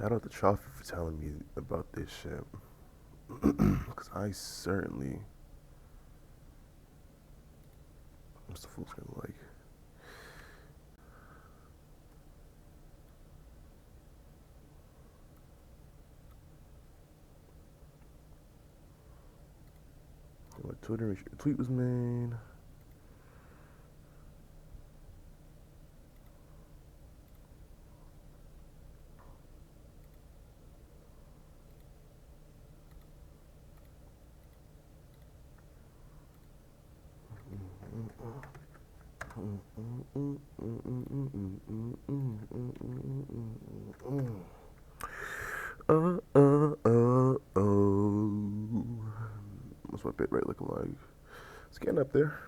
Shout out to Trophy for telling me about this shit. Because I certainly. What's the full screen like? What Twitter tweet was made. Oh. What's my bit rate looking like? It's getting up there.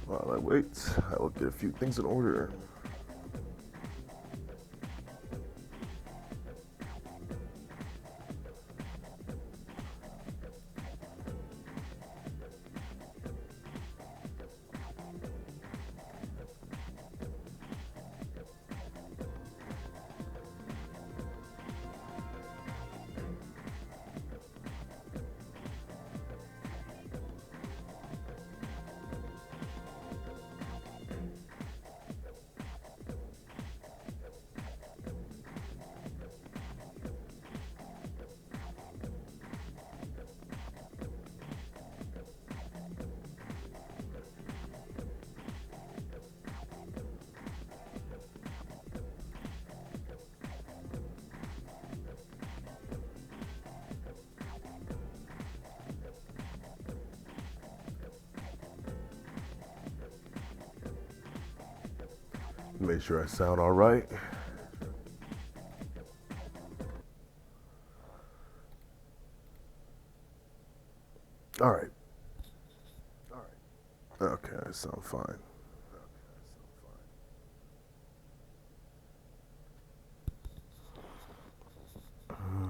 While I wait, I will get a few things in order. Make sure I sound all right. All right. Okay, I sound fine.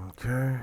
Okay.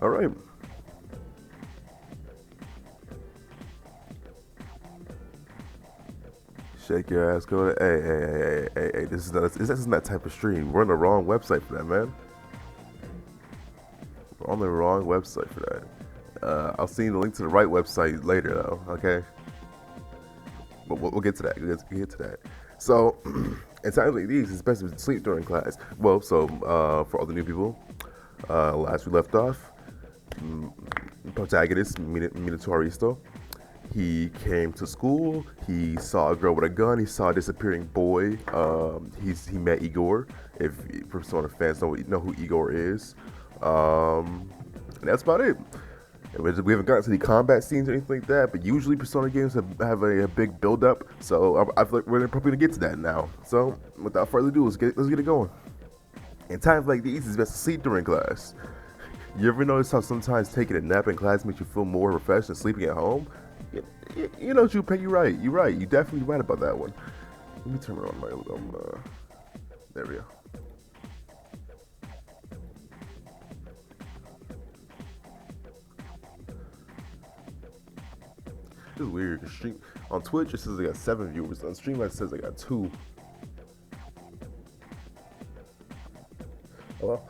All right. Shake your ass, go to hey. This is not that type of stream. We're on the wrong website for that, man. We're on the wrong website for that. I'll send you the link to the right website later, though. Okay. But we'll get to that. We'll get to that. So, in times like these, it's best to sleep during class. Well, so for all the new people, last we left off, protagonist Minatoristo. He came to school. He saw a girl with a gun. He saw a disappearing boy. He met Igor. If Persona fans know who Igor is, and that's about it. We haven't gotten to the combat scenes or anything like that, but usually Persona games have a big build up. So I feel like we're probably gonna get to that now. So without further ado, let's get it going. In times like these, it's best to sleep during class. You ever notice how sometimes taking a nap in class makes you feel more refreshed than sleeping at home? You know, Junpei, you're right. You're right. You're definitely right about that one. Let me turn it on my there we go. This is weird. On Twitch, it says I got 7 viewers. On Streamlabs, it says I got 2. Oh, well.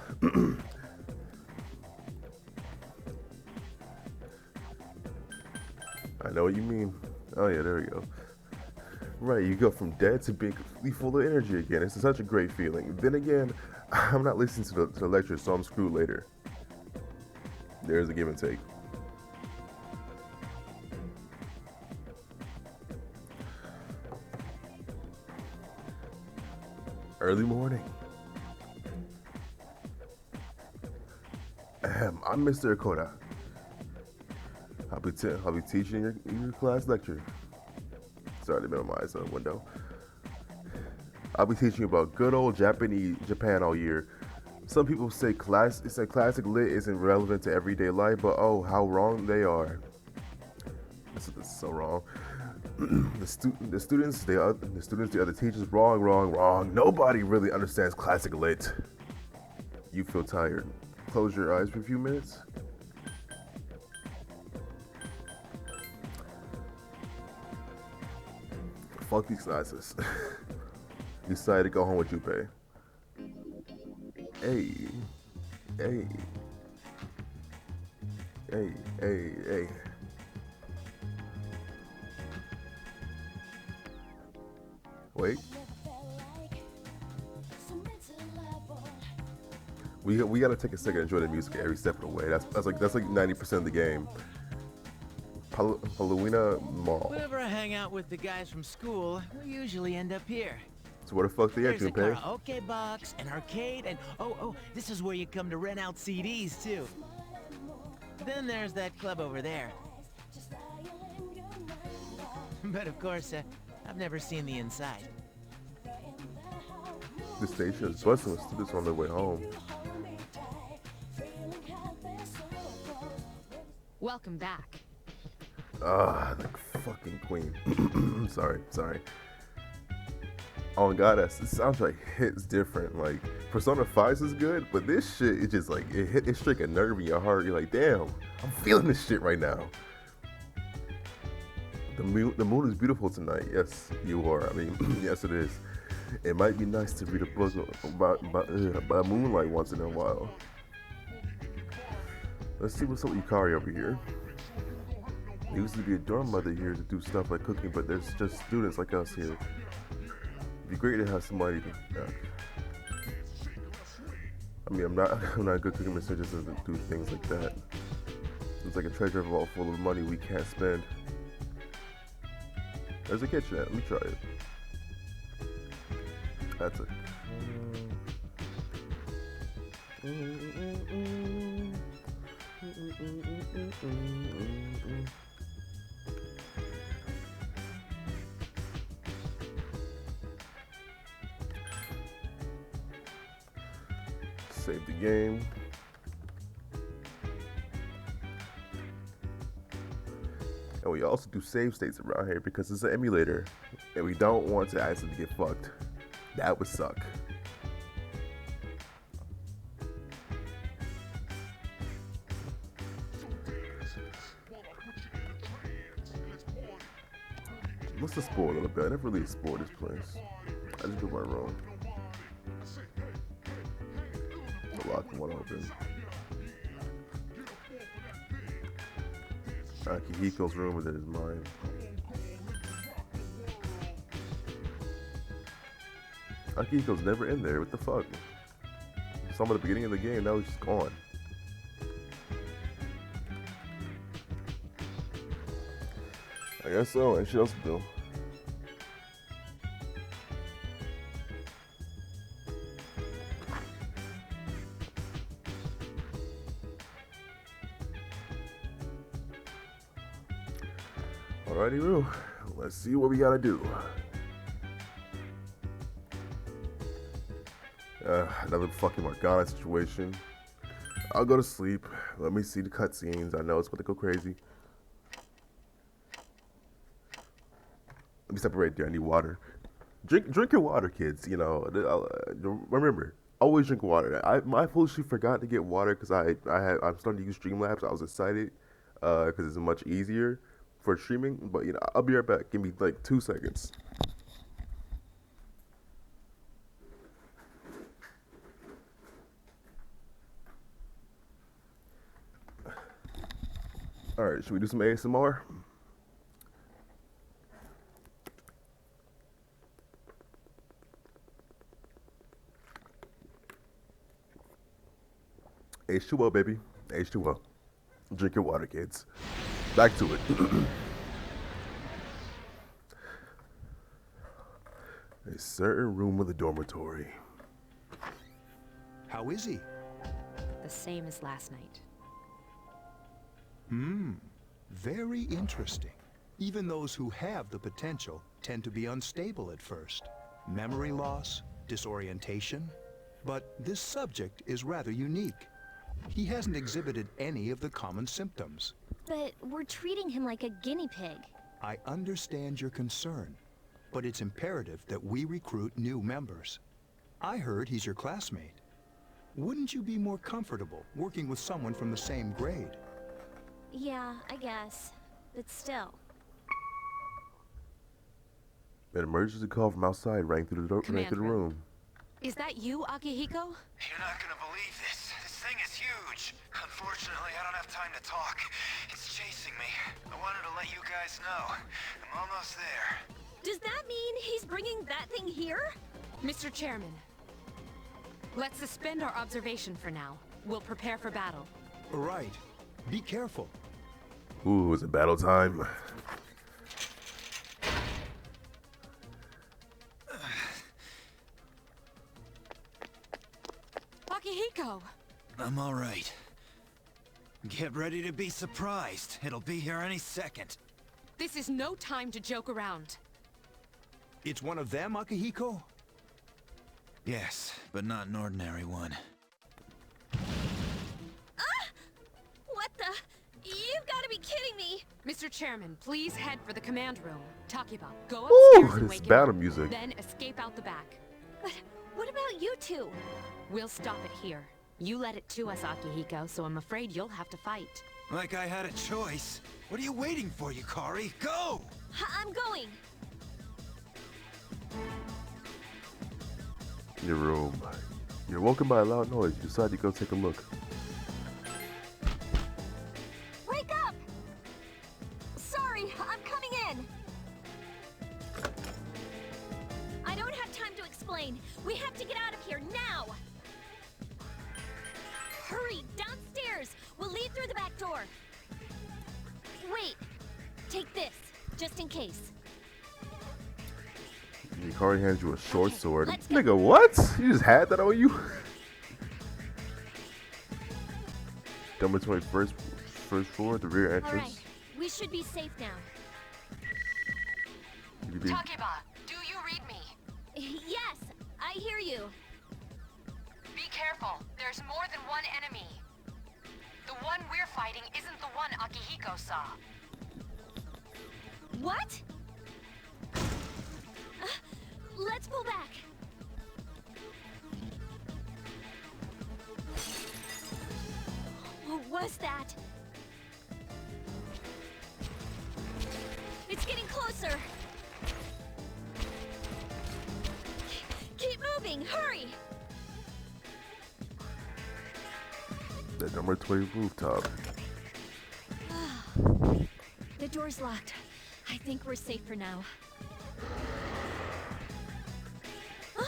I know what you mean. Oh yeah, there we go. Right, you go from dead to being completely full of energy again. It's such a great feeling. Then again, I'm not listening to the lecture, so I'm screwed later. There's a give and take. Early morning. I'm Mr. Akoda. I'll be teaching your class lecture. Sorry to minimize the window. I'll be teaching you about good old Japan all year. Some people say classic lit isn't relevant to everyday life, but oh, how wrong they are. This is so wrong. The students, the other teachers, wrong. Nobody really understands classic lit. You feel tired. Close your eyes for a few minutes. Fuck these classes. Decided to go home with Junpei. Hey. Wait. We gotta take a second and enjoy the music every step of the way. That's like 90% of the game. Paulownia Mall. Whenever I hang out with the guys from school, we usually end up here. So where the fuck they at, There's a Junpei? karaoke box, an arcade, and oh, this is where you come to rent out CDs too. Then there's that club over there. But of course, I've never seen the inside. The station is busting with students on their way home. Welcome back. The fucking queen. sorry. Oh my god, that soundtrack hits different. Like Persona 5 is good, but this shit is just like it strike a nerve in your heart. You're like, damn, I'm feeling this shit right now. The moon is beautiful tonight. Yes, you are. I mean, yes, it is. It might be nice to read a book about moonlight once in a while. Let's see what's up with Yukari over here. There used to be a dorm mother here to do stuff like cooking, but there's just students like us here. It'd be great to have somebody to. I mean, I'm not a good cooking, so just doesn't do things like that. It's like a treasure vault full of money we can't spend. There's a kitchenette. Let me try it. That's it. Save the game. And we also do save states around here because it's an emulator and we don't want to accidentally get fucked. That would suck. Let's explore a little bit. I never really explored this place. I just do my room. The lock one open. Akihiko's room is in his mind. Akihiko's never in there. What the fuck? Saw him at the beginning of the game. Now he's just gone. I guess so. And shit else to do. Alrighty, Roo. Let's see what we gotta do. Another fucking Morgana situation. I'll go to sleep. Let me see the cutscenes. I know it's about to go crazy. Let me separate there. I need water. Drink your water, kids. You know, remember, always drink water. I foolishly forgot to get water because I'm starting to use Streamlabs. I was excited because it's much easier for streaming. But you know, I'll be right back. Give me like 2 seconds. All right, should we do some ASMR? H2O, baby. H2O. Drink your water, kids. Back to it. A certain room of the dormitory. How is he? The same as last night. Very interesting. Even those who have the potential tend to be unstable at first. Memory loss, disorientation. But this subject is rather unique. He hasn't exhibited any of the common symptoms. But we're treating him like a guinea pig. I understand your concern, but it's imperative that we recruit new members. I heard he's your classmate. Wouldn't you be more comfortable working with someone from the same grade? Yeah, I guess. But still. An emergency call from outside rang through the room. Is that you, Akihiko? You're not gonna believe this. This thing is huge. Unfortunately, I don't have time to talk. It's chasing me. I wanted to let you guys know. I'm almost there. Does that mean he's bringing that thing here? Mr. Chairman, let's suspend our observation for now. We'll prepare for battle. Right. Be careful. Ooh, is it battle time? Akihiko! I'm all right. Get ready to be surprised. It'll be here any second. This is no time to joke around. It's one of them, Akihiko? Yes, but not an ordinary one. What the? You've got to be kidding me! Mr. Chairman, please head for the command room. Takiba, go Ooh, upstairs and this wake him battle up. music. Then escape out the back. But what about you two? We'll stop it here. You led it to us, Akihiko, so I'm afraid you'll have to fight. Like I had a choice. What are you waiting for, Yukari? Go! I'm going. In your room. You're woken by a loud noise. You decide to go take a look. Wake up! Sorry, I'm coming in. I don't have time to explain. We have to get out of here now. Hurry, downstairs. We'll leave through the back door. Wait, take this, just in case. Yukari hands you a short Okay, sword. let's go. Nigga, what? You just had that on you? Dormitory first floor at the rear All right, entrance. we should be safe now. You can Takiba, do you read me? Yes, I hear you. Be careful. There's more than one enemy. The one we're fighting isn't the one Akihiko saw. What? Let's pull back. What was that? It's getting closer. moving! Hurry! The number 20 rooftop. The door's locked. I think we're safe for now. Huh?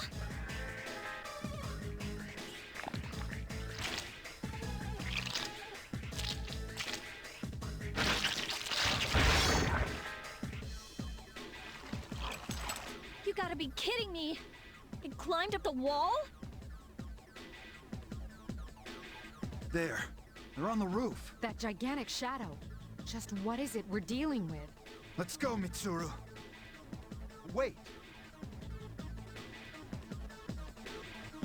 You gotta be kidding me! It climbed up the wall? There. They're on the roof. That gigantic shadow. Just what is it we're dealing with? Let's go, Mitsuru. Wait.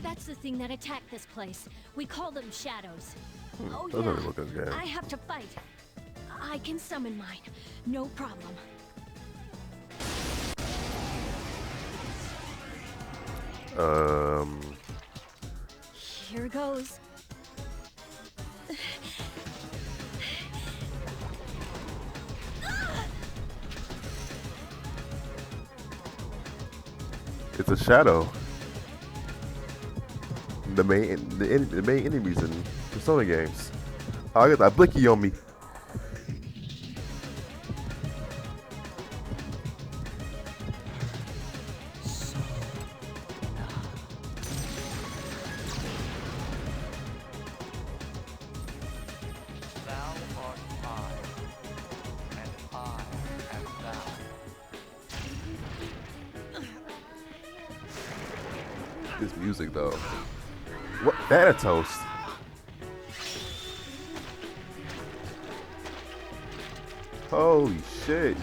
That's the thing that attacked this place. We call them shadows. Oh Those are yeah, looking good. I have to fight. I can summon mine. No problem. Here goes. It's a shadow. The main enemies in Persona games. Oh, I got that blicky on me. Thou art I, and I am thou. This music though. What? Thanatos. Holy shit.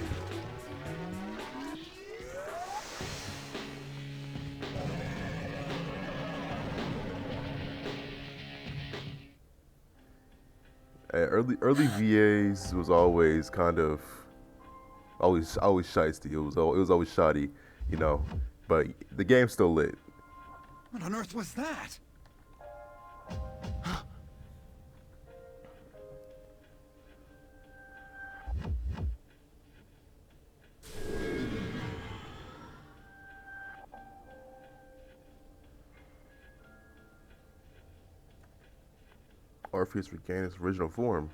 Early VAs was always kind of always shiesty. It was always shoddy, you know. But the game's still lit. What on earth was that? Orpheus regained its original form.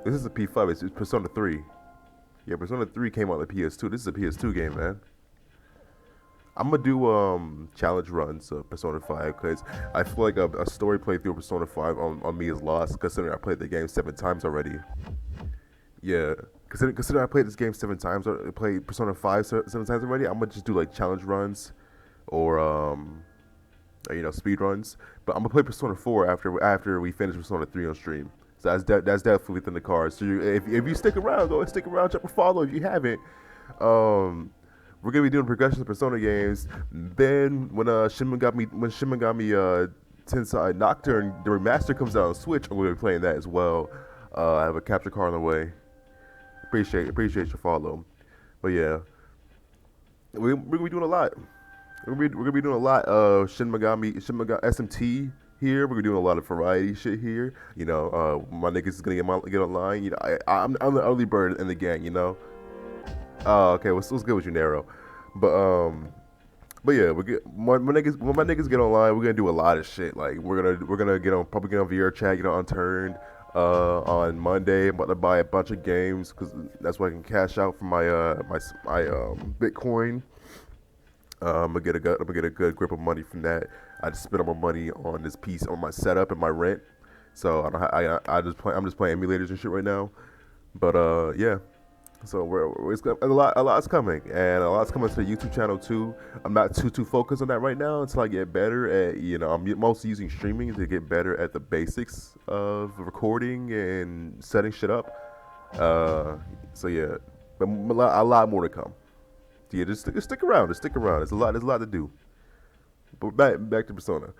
This is a P5. It's Persona 3. Yeah, Persona 3 came out on the PS2. This is a PS2 game, man. I'm gonna do challenge runs of Persona 5 because I feel like a story playthrough of Persona 5 on me is lost considering I played the game 7 times already. Yeah, considering I played this game 7 times, or played Persona 5 7 times already. I'm gonna just do like challenge runs or you know, speed runs. But I'm gonna play Persona 4 after we finish Persona 3 on stream. So that's definitely within the cards. So if you stick around, go and stick around, check or follow if you haven't. We're gonna be doing progressions of Persona games. Then when Shin Megami Tensei Nocturne the remaster comes out on Switch, I'm gonna be playing that as well. I have a capture card on the way. Appreciate your follow. But yeah, we're gonna be doing a lot. We're gonna be doing a lot of Shin Megami SMT here. We're gonna be doing a lot of variety shit here. You know, my niggas is gonna get online. You know, I'm the early bird in the gang. You know. Okay, what's good with you, Nero? But yeah, when my niggas get online, we're gonna do a lot of shit. Like we're gonna probably get on VR chat, get on Unturned on Monday. I'm about to buy a bunch of games because that's why I can cash out for my Bitcoin. I'm gonna get a good grip of money from that. I just spent all my money on this piece, on my setup and my rent. So I'm just playing emulators and shit right now. But yeah. So a lot's coming, and a lot's coming to the YouTube channel too. I'm not too focused on that right now until I get better at, you know, I'm mostly using streaming to get better at the basics of recording and setting shit up. So yeah, but a lot more to come. So yeah, just stick around. There's a lot to do. But back to Persona.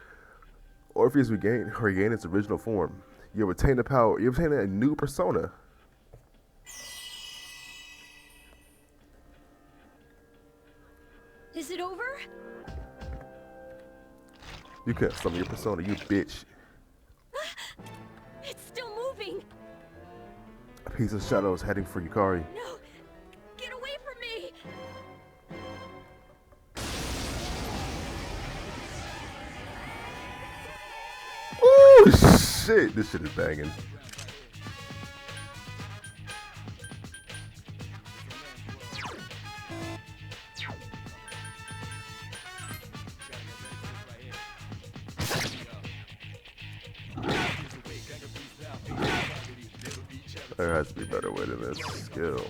Orpheus regained its original form. You retain the power. You obtain a new persona. Is it over? You can't summon your persona, you bitch. It's still moving. A piece of shadow is heading for Yukari. No, get away from me. Oh shit, this shit is banging. There has to be a better way to this skill.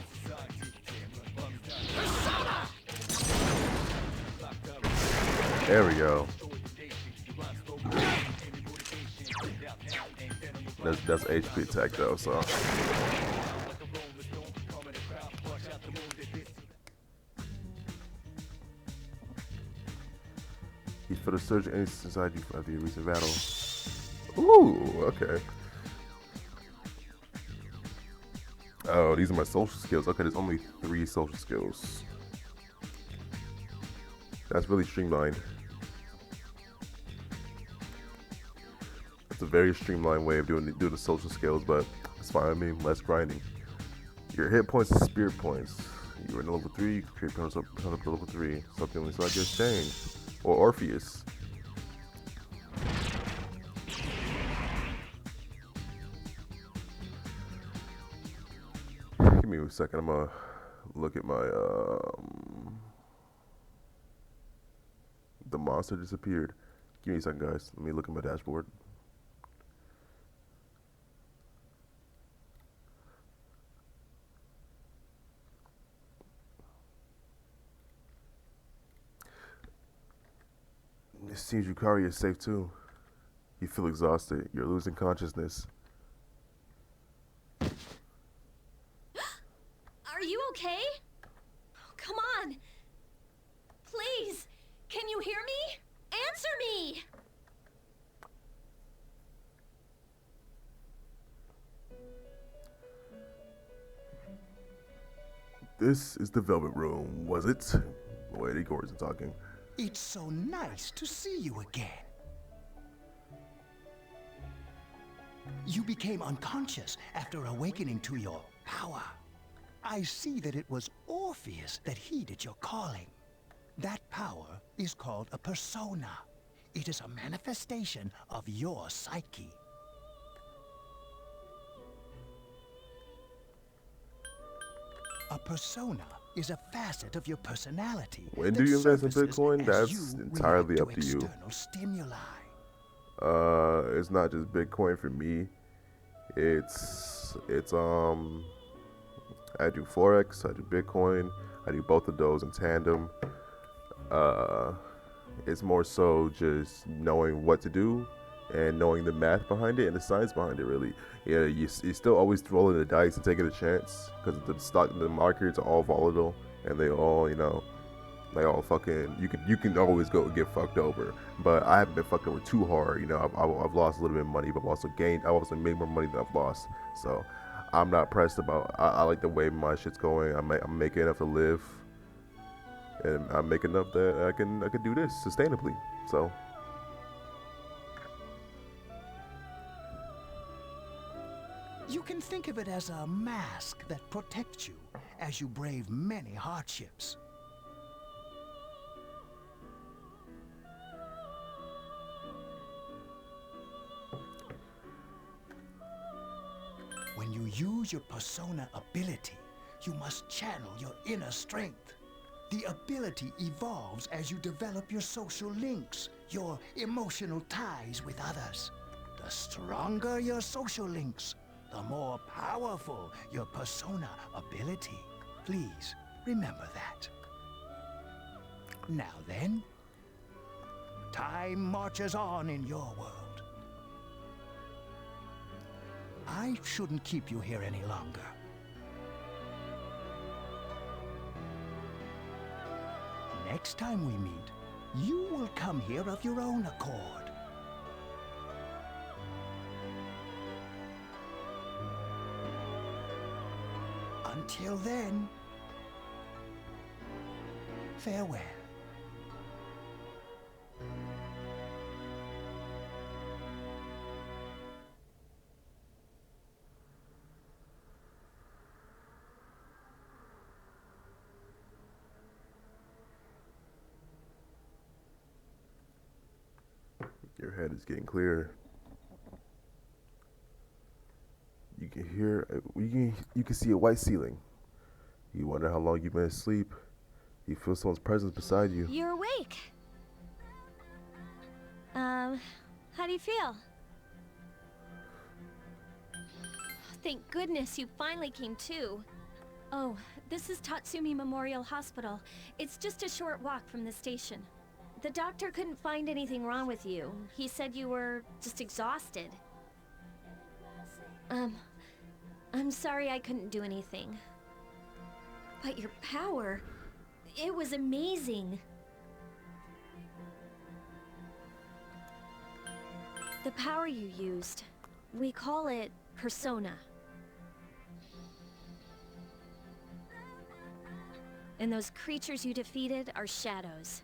There we go. That's HP attack though, so. You feel the surge inside you after your recent battle. Ooh, okay. Oh, these are my social skills. Okay, there's only 3 social skills. That's really streamlined. It's a very streamlined way of doing the social skills, but it's fine. I mean, less grinding. Your hit points and spirit points. You're in level 3, you can create points up to level 3. Something like just change. Or Orpheus. Give me a second, I'm gonna look at my the monster disappeared. Give me a second, guys. Let me look at my dashboard. It seems Yukari is safe too. You feel exhausted. You're losing consciousness. Are you okay? Oh, come on. Please, can you hear me? Answer me! This is the Velvet Room, was it? Wait, Igor isn't talking. It's so nice to see you again. You became unconscious after awakening to your power. I see that it was Orpheus that heeded your calling. That power is called a persona. It is a manifestation of your psyche. A persona is a facet of your personality. When do you invest in Bitcoin? That's entirely up to you. External stimuli. It's not just Bitcoin for me. It's I do Forex, I do Bitcoin, I do both of those in tandem. It's more so just knowing what to do and knowing the math behind it and the science behind it, really. Yeah, you still always rolling the dice and taking a chance because the markets are all volatile and they all, they all fucking, you can always go get fucked over. But I haven't been fucked over too hard, I've lost a little bit of money, but I've also made more money than I've lost. So I'm not pressed about, I like the way my shit's going. I'm making enough to live, and I'm making enough that I can do this sustainably. So You can think of it as a mask that protects you as you brave many hardships. When you use your persona ability, you must channel your inner strength. The ability evolves as you develop your social links, your emotional ties with others. The stronger your social links, the more powerful your persona ability. Please remember that. Now then, time marches on in your world. I shouldn't keep you here any longer. Next time we meet, you will come here of your own accord. Until then, farewell. your head is getting clearer. You can hear, you can see a white ceiling. You wonder how long you've been asleep. You feel someone's presence beside you. You're awake. How do you feel? Thank goodness you finally came to. Oh, this is Tatsumi Memorial Hospital. It's just a short walk from the station. The doctor couldn't find anything wrong with you. He said you were just exhausted. I'm sorry I couldn't do anything. But your power, it was amazing. The power you used, we call it persona. And those creatures you defeated are shadows,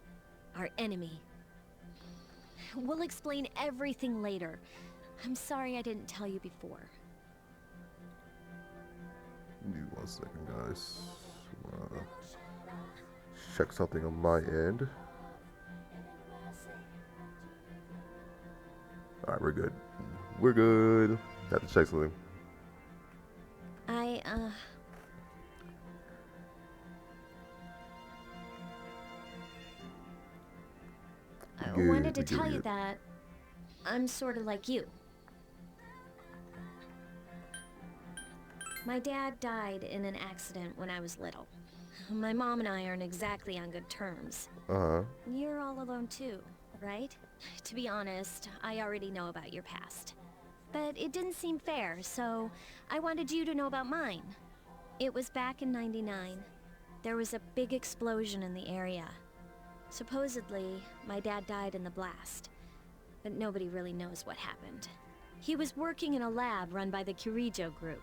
our enemy. We'll explain everything later. I'm sorry I didn't tell you before. Give me 1 second, guys. Check something on my end. Alright, we're good. We're good. Have to check something. I wanted to tell you that I'm sort of like you. My dad died in an accident when I was little. My mom and I aren't exactly on good terms. Uh-huh. You're all alone too, right? To be honest, I already know about your past. But it didn't seem fair, so I wanted you to know about mine. It was back in '99. There was a big explosion in the area. Supposedly, my dad died in the blast, but nobody really knows what happened. He was working in a lab run by the Kirijo group.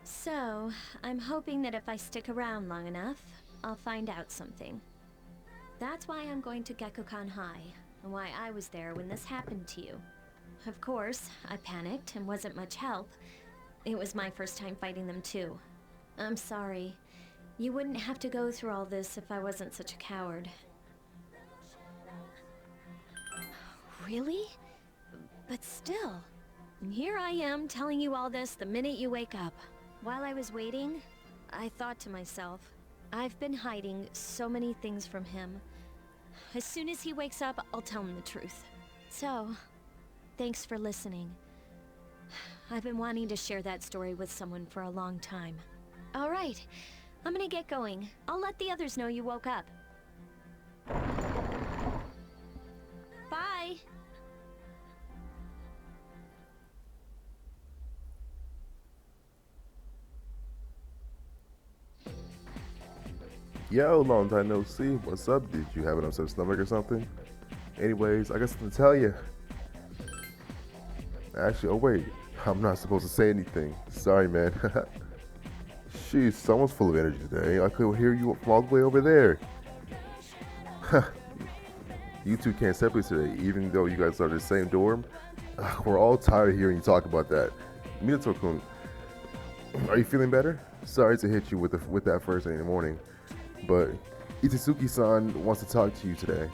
So, I'm hoping that if I stick around long enough, I'll find out something. That's why I'm going to Gekukan High, and why I was there when this happened to you. Of course, I panicked and wasn't much help. It was my first time fighting them too. I'm sorry. You wouldn't have to go through all this if I wasn't such a coward. Really? But still, here I am telling you all this the minute you wake up. While I was waiting, I thought to myself, I've been hiding so many things from him. As soon as he wakes up, I'll tell him the truth. So, thanks for listening. I've been wanting to share that story with someone for a long time. All right, I'm gonna get going. I'll let the others know you woke up. Bye! Yo, long time no see. What's up? Did you have an upset stomach or something? Anyways, I got something to tell you. Actually, oh wait, I'm not supposed to say anything. Sorry, man. Sheesh, someone's full of energy today. I could hear you from all the way over there. You two can't separate today, even though you guys are in the same dorm. We're all tired of hearing you talk about that. Minato-kun, are you feeling better? Sorry to hit you with that first thing in the morning, but Itsuki-san wants to talk to you today.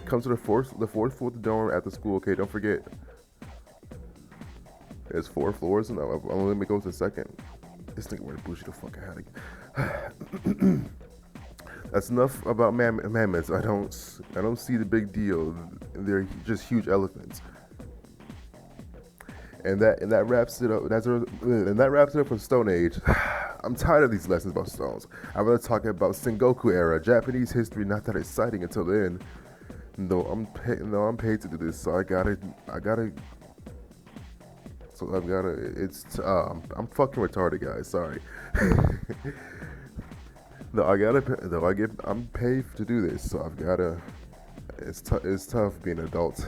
Come to the fourth floor of the dorm at the school, okay? Don't forget. There's 4 floors, and I'm only gonna go to the second. This nigga ready to bullshit the fuck out of here. That's enough about mammoths. I don't see the big deal. They're just huge elephants. And that wraps it up. And that wraps it up for Stone Age. I'm tired of these lessons about stones. I'd rather talk about Sengoku era, Japanese history. Not that exciting until then. No, I'm paid to do this, so I gotta. I'm fucking retarded, guys. Sorry. I'm paid to do this, so I've gotta. It's tough being an adult.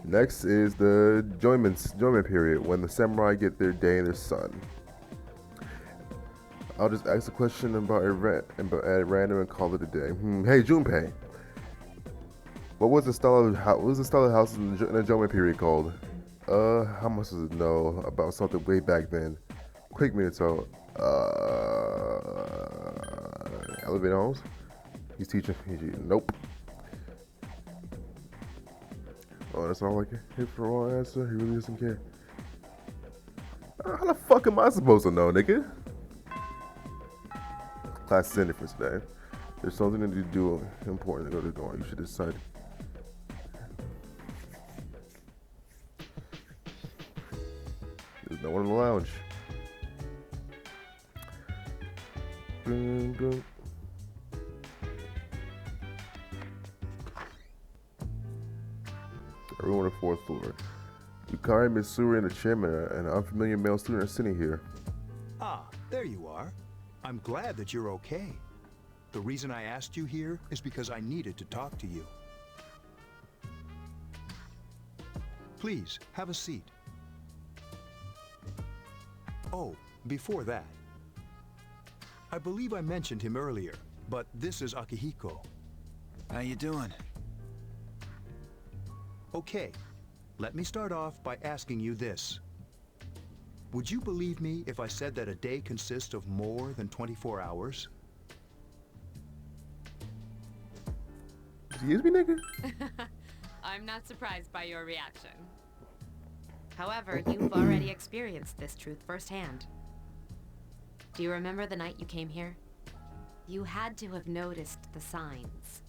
Next is the enjoyment period, when the samurai get their day in the sun. I'll just ask a question about at random and call it a day. Hey, Junpei. What was the style of houses in the enjoyment period called? How much does it know about something way back then? Quick, Minato. Elevator homes? He's teaching. Nope. Oh, that's all I can hit for all answer. He really doesn't care. How the fuck am I supposed to know, nigga? Class is ended for today. There's something to do important to go to dorm. You should decide. There's no one in the lounge. Boom, boom. Room on the 4th floor. Yukari, Mitsuri, and the chairman and an unfamiliar male student are sitting here. Ah, there you are. I'm glad that you're okay. The reason I asked you here is because I needed to talk to you. Please, have a seat. Oh, before that. I believe I mentioned him earlier, but this is Akihiko. How you doing? Okay, let me start off by asking you this. Would you believe me if I said that a day consists of more than 24 hours? Excuse me, nigga? I'm not surprised by your reaction. However, you've already experienced this truth firsthand. Do you remember the night you came here? You had to have noticed the signs.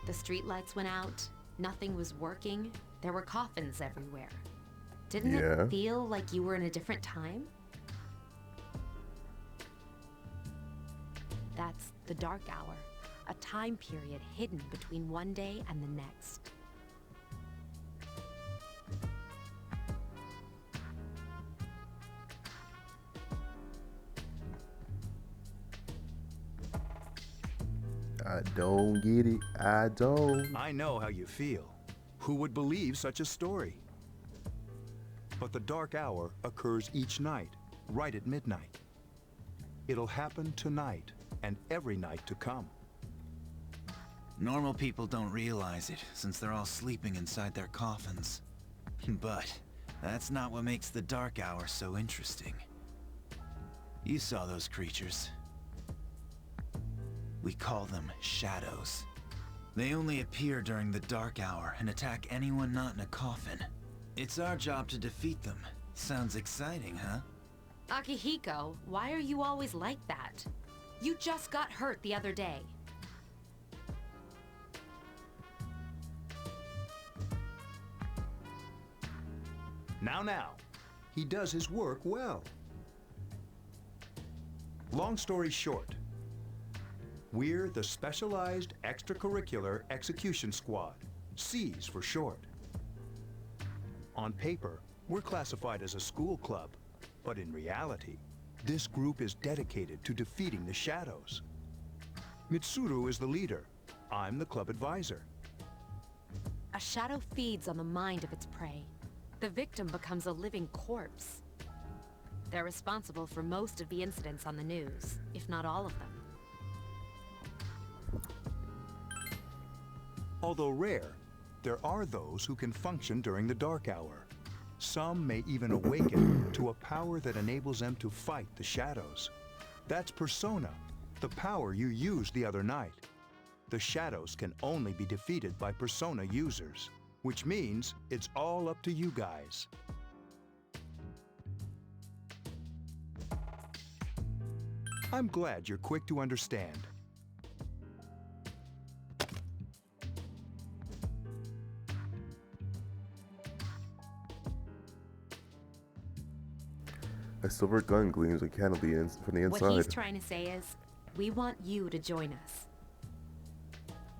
The streetlights went out, nothing was working, there were coffins everywhere. Didn't it feel like you were in a different time? That's the Dark Hour, a time period hidden between one day and the next. I don't get it. I don't. I know how you feel. Who would believe such a story? But the Dark Hour occurs each night, right at midnight. It'll happen tonight and every night to come. Normal people don't realize it, since they're all sleeping inside their coffins. But that's not what makes the Dark Hour so interesting. You saw those creatures. We call them shadows. They only appear during the Dark Hour and attack anyone not in a coffin. It's our job to defeat them. Sounds exciting, huh? Akihiko, why are you always like that? You just got hurt the other day. Now, he does his work well. Long story short, we're the Specialized Extracurricular Execution Squad, SEAS for short. On paper, we're classified as a school club, but in reality, this group is dedicated to defeating the shadows. Mitsuru is the leader. I'm the club advisor. A shadow feeds on the mind of its prey. The victim becomes a living corpse. They're responsible for most of the incidents on the news, if not all of them. Although rare, there are those who can function during the Dark Hour. Some may even awaken to a power that enables them to fight the shadows. That's Persona, the power you used the other night. The shadows can only be defeated by Persona users, which means it's all up to you guys. I'm glad you're quick to understand. A silver gun gleams uncannily from the inside. What he's trying to say is, we want you to join us.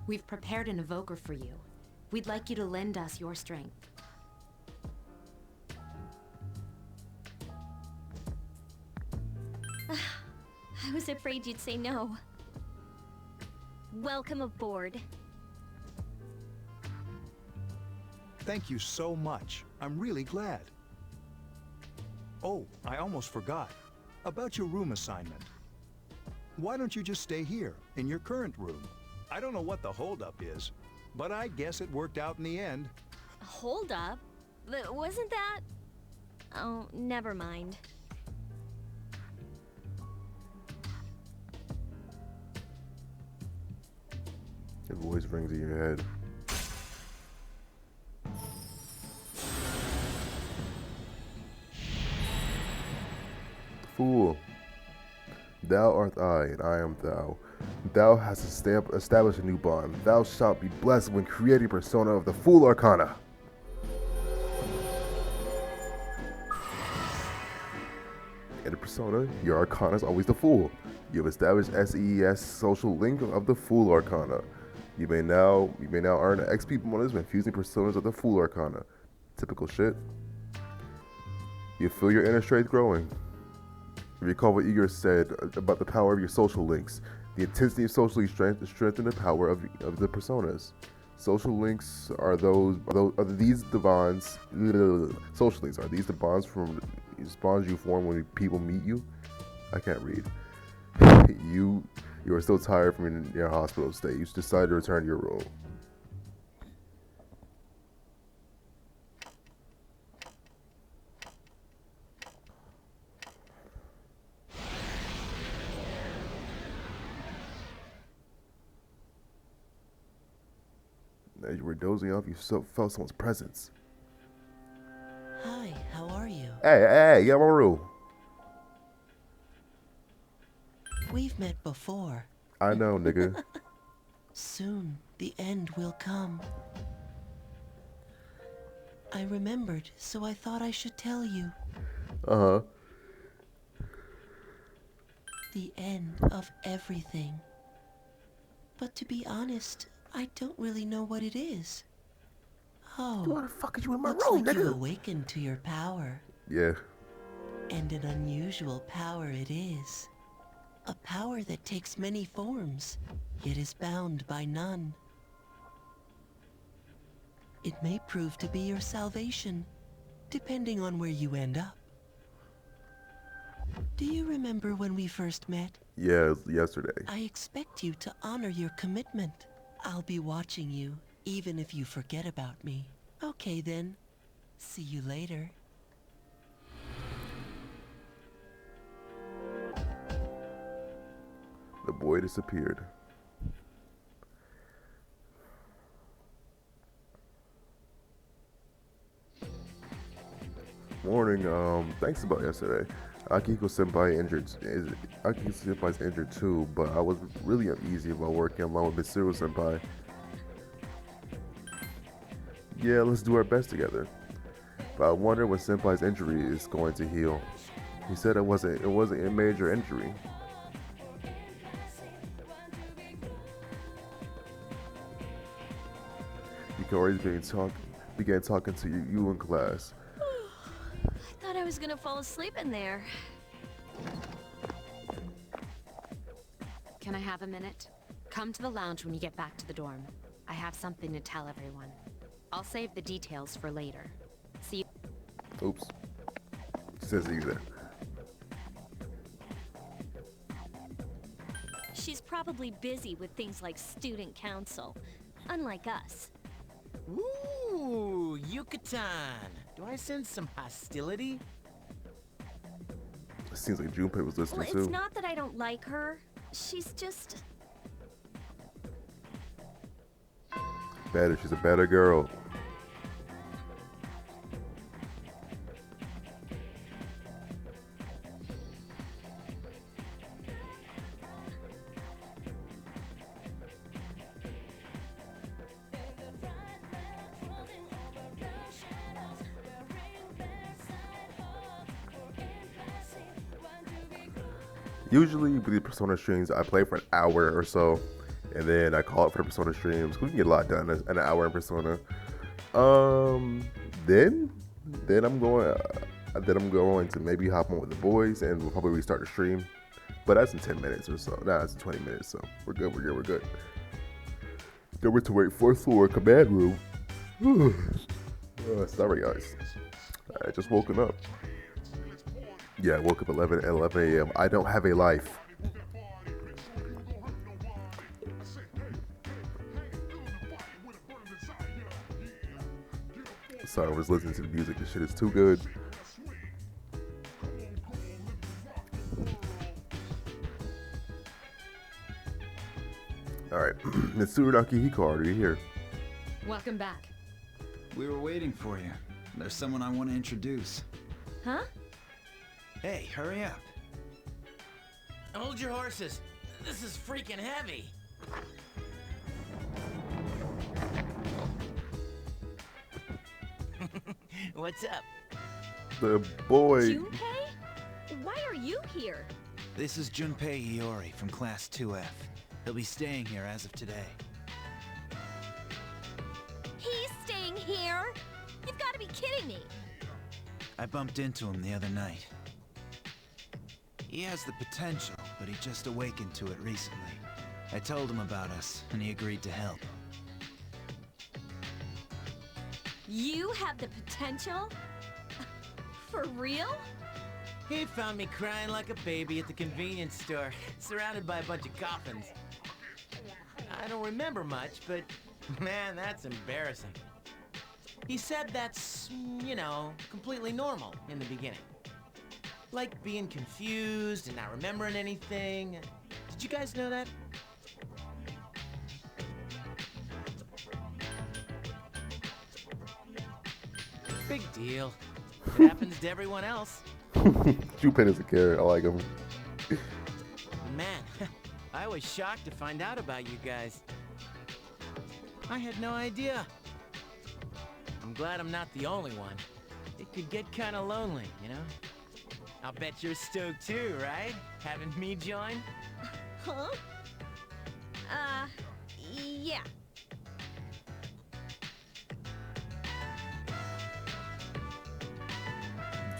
We've prepared an evoker for you. We'd like you to lend us your strength. I was afraid you'd say no. Welcome aboard. Thank you so much. I'm really glad. Oh, I almost forgot. About your room assignment. Why don't you just stay here, in your current room? I don't know what the holdup is, but I guess it worked out in the end. Hold up? Wasn't that... Oh, never mind. Your voice rings in your head. Thou art I, and I am thou. Thou hast established a new bond. Thou shalt be blessed when creating persona of the Fool Arcana. In the persona, your Arcana is always the Fool. You have established SES social link of the Fool Arcana. You may now earn an XP bonus when fusing personas of the Fool Arcana. Typical shit. You feel your inner strength growing. Recall what Igor said about the power of your social links. The intensity of socially strengthen the power of the personas. Social links are these the bonds. Social links are these the bonds you form when people meet you. I can't read. You are still tired from your hospital stay. You decide to return to your role. As you were dozing off, you felt someone's presence. Hi, how are you? Hey, Yamaru. We've met before. I know, nigga. Soon, the end will come. I remembered, so I thought I should tell you. Uh-huh. The end of everything. But to be honest, I don't really know what it is. Oh, Why the fuck are you in my looks room, like you nigga? awakened to your power. Yeah. And an unusual power it is. A power that takes many forms, yet is bound by none. It may prove to be your salvation, depending on where you end up. Do you remember when we first met? Yeah, it was yesterday. I expect you to honor your commitment. I'll be watching you, even if you forget about me. Okay then. See you later. The boy disappeared. Morning, thanks about yesterday. Akihiko Senpai Akihiko Senpai's injured too, but I was really uneasy about working along with Mitsuru Senpai. Yeah, let's do our best together. But I wonder when Senpai's injury is going to heal. He said it wasn't a major injury. Yukari began talking to you in class. I thought I was gonna fall asleep in there. Can I have a minute? Come to the lounge when you get back to the dorm. I have something to tell everyone. I'll save the details for later. See you. Oops. Says you there. She's probably busy with things like student council, unlike us. Ooh, Yucatan. Do I sense some hostility? It seems like Junpei was listening Well, too. it's not that I don't like her. She's just... Better. She's a better girl. Usually with the Persona streams, I play for an hour or so, and then I call it for the Persona streams. We can get a lot done in an hour in Persona. Then I'm going to maybe hop on with the boys, and we'll probably restart the stream. But that's in 10 minutes or so. Nah, that's in 20 minutes, so we're good. Then we're to wait 4th floor command room. Sorry guys, I just woken up. Yeah, I woke up 11 a.m. I don't have a life. Sorry, I was listening to the music. This shit is too good. Alright, Mitsuru Akihiko, are you here? Welcome back. We were waiting for you. There's someone I want to introduce. Huh? Hey, hurry up. Hold your horses. This is freaking heavy. What's up? The boy. Junpei? Why are you here? This is Junpei Iori from Class 2F. He'll be staying here as of today. He's staying here? You've got to be kidding me. I bumped into him the other night. He has the potential, but he just awakened to it recently. I told him about us, and he agreed to help. You have the potential? For real? He found me crying like a baby at the convenience store, surrounded by a bunch of coffins. I don't remember much, but man, that's embarrassing. He said that's, you know, completely normal in the beginning. Like being confused and not remembering anything. Did you guys know that? Big deal. It happens to everyone else. Junpei is a carrot. I like him. Man, I was shocked to find out about you guys. I had no idea. I'm glad I'm not the only one. It could get kind of lonely, you know? I'll bet you're stoked too, right? Having me join? Huh? Yeah.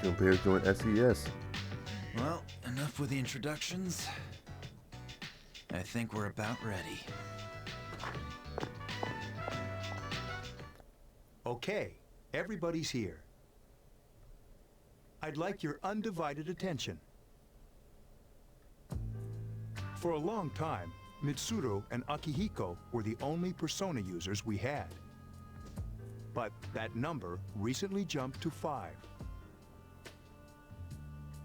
Junpei has joined SES. Well, enough with the introductions. I think we're about ready. Okay, everybody's here. I'd like your undivided attention. For a long time, Mitsuru and Akihiko were the only Persona users we had. But that number recently jumped to 5.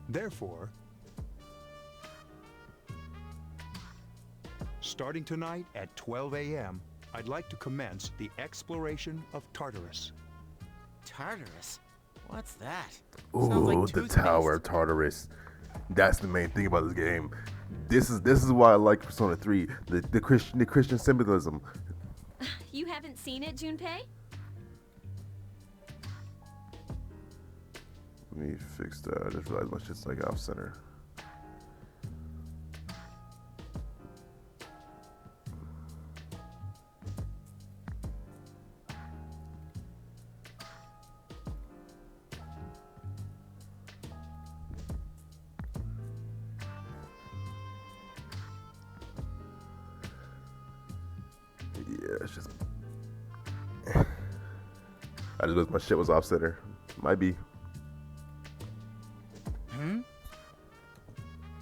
Therefore, starting tonight at 12 a.m., I'd like to commence the exploration of Tartarus. Tartarus? What's that? Sounds like Ooh, the toothpaste. Tower of Tartarus. That's the main thing about this game. This is why I like Persona 3. The Christian symbolism. You haven't seen it, Junpei? Let me fix that. I just realized my shit's like off center. Yeah, it's just. I just realized my shit was off center. Might be.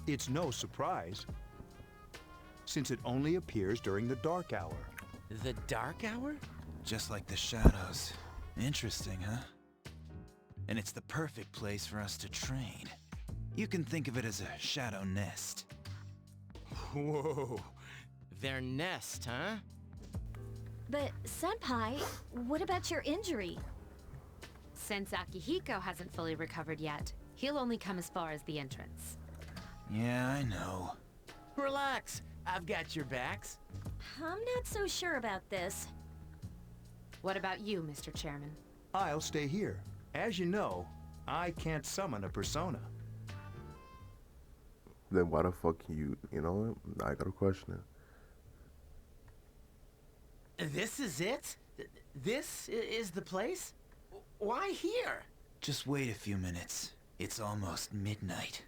It's no surprise, since it only appears during the dark hour. The dark hour? Just like the shadows. Interesting, huh? And it's the perfect place for us to train. You can think of it as a shadow nest. Whoa. Their nest, huh? But, Senpai, what about your injury? Since Akihiko hasn't fully recovered yet, he'll only come as far as the entrance. Yeah, I know. Relax. I've got your backs. I'm not so sure about this. What about you, Mr. Chairman? I'll stay here. As you know, I can't summon a persona. Then why the fuck you know what? I got a question. This is it? This is the place? Why here? Just wait a few minutes. It's almost midnight.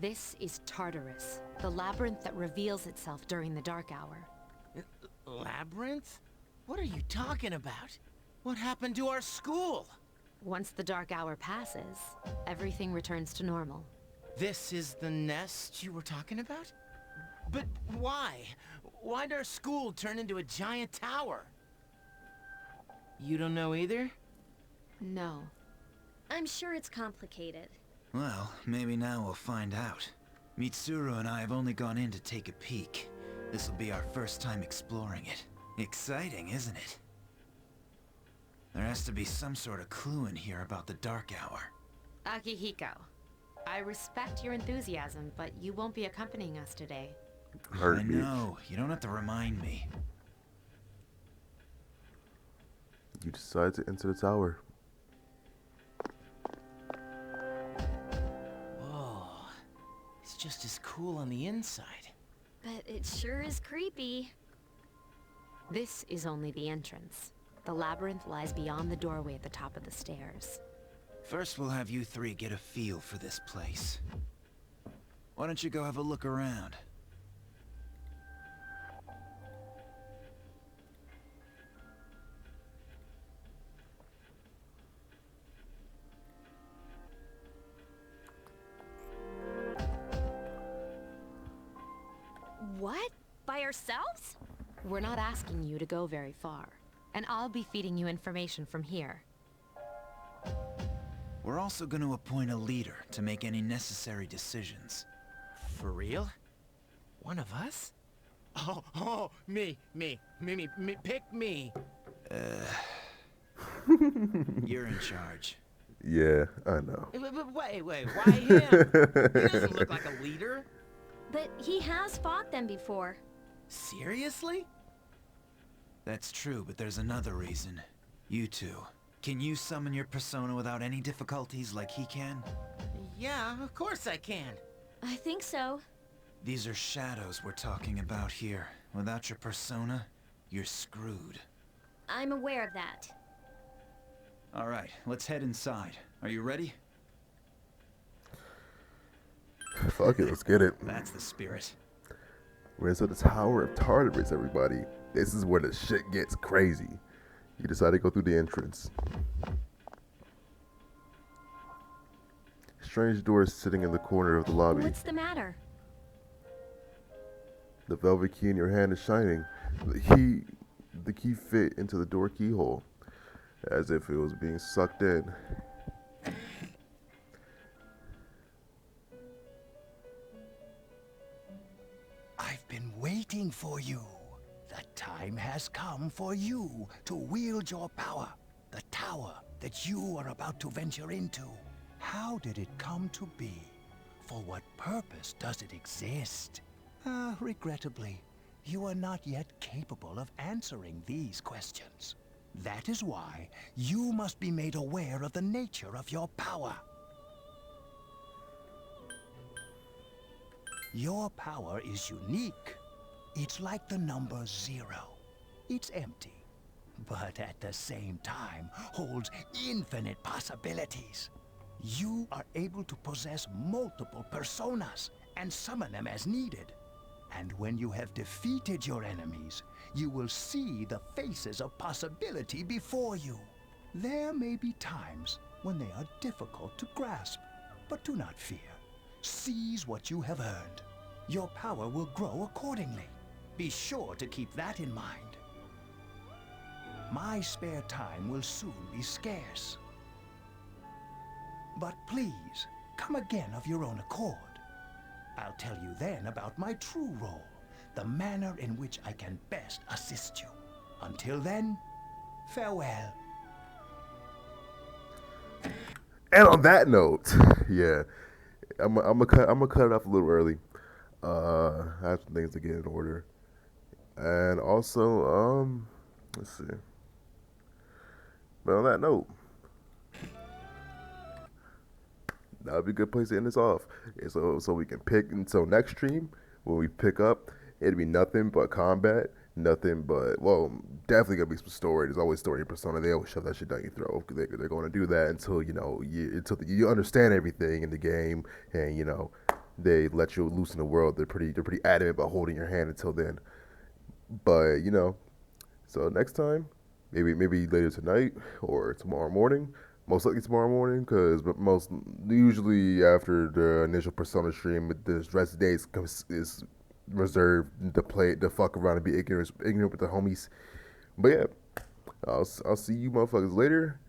This is Tartarus, the labyrinth that reveals itself during the dark hour. Labyrinth? What are you talking about? What happened to our school? Once the dark hour passes, everything returns to normal. This is the nest you were talking about? But why? Why'd our school turn into a giant tower? You don't know either? No. I'm sure it's complicated. Well, maybe now we'll find out. Mitsuru and I have only gone in to take a peek. This'll be our first time exploring it. Exciting, isn't it? There has to be some sort of clue in here about the Dark Hour. Akihiko, I respect your enthusiasm, but you won't be accompanying us today. I Heartbeat. know, you don't have to remind me. You decide to enter the tower. Whoa. It's just as cool on the inside. But it sure is creepy. This is only the entrance. The labyrinth lies beyond the doorway at the top of the stairs. First, we'll have you three get a feel for this place. Why don't you go have a look around? What? By ourselves? We're not asking you to go very far, and I'll be feeding you information from here. We're also going to appoint a leader to make any necessary decisions. For real? One of us? Oh, me, pick me. You're in charge. Yeah, I know. But wait, why him? He doesn't look like a leader. But he has fought them before. Seriously? That's true, but there's another reason. You two. Can you summon your persona without any difficulties like he can? Yeah, of course I can. I think so. These are shadows we're talking about here. Without your persona, you're screwed. I'm aware of that. Alright, let's head inside. Are you ready? Fuck it, let's get it. That's the spirit. We're inside the Tower of Tartarus, everybody. This is where the shit gets crazy. You decide to go through the entrance. Strange door is sitting in the corner of the lobby. What's the matter? The velvet key in your hand is shining. The key fit into the door keyhole, as if it was being sucked in. I've been waiting for you. The time has come for you to wield your power. The tower that you are about to venture into. How did it come to be? For what purpose does it exist? Regrettably, you are not yet capable of answering these questions. That is why you must be made aware of the nature of your power. Your power is unique. It's like the number 0. It's empty, but at the same time holds infinite possibilities. You are able to possess multiple personas and summon them as needed. And when you have defeated your enemies, you will see the faces of possibility before you. There may be times when they are difficult to grasp, but do not fear. Seize what you have earned. Your power will grow accordingly. Be sure to keep that in mind. My spare time will soon be scarce. But please, come again of your own accord. I'll tell you then about my true role, the manner in which I can best assist you. Until then, farewell. And on that note, yeah, I'm gonna cut it off a little early. I have some things to get in order, and also, let's see. But on that note, that would be a good place to end this off. So we can pick until next stream when we pick up. It'd be nothing but combat, nothing but, well, definitely gonna be some story. There's always story in Persona. They always shove that shit down your throat. They're going to do that until you understand everything in the game, and they let you loose in the world, they're pretty adamant about holding your hand until then. But you know, so next time, maybe later tonight or tomorrow morning. Most likely tomorrow morning, because most usually after the initial Persona stream, the rest of the day is reserved to fuck around and be ignorant with the homies. But yeah, I'll see you motherfuckers later.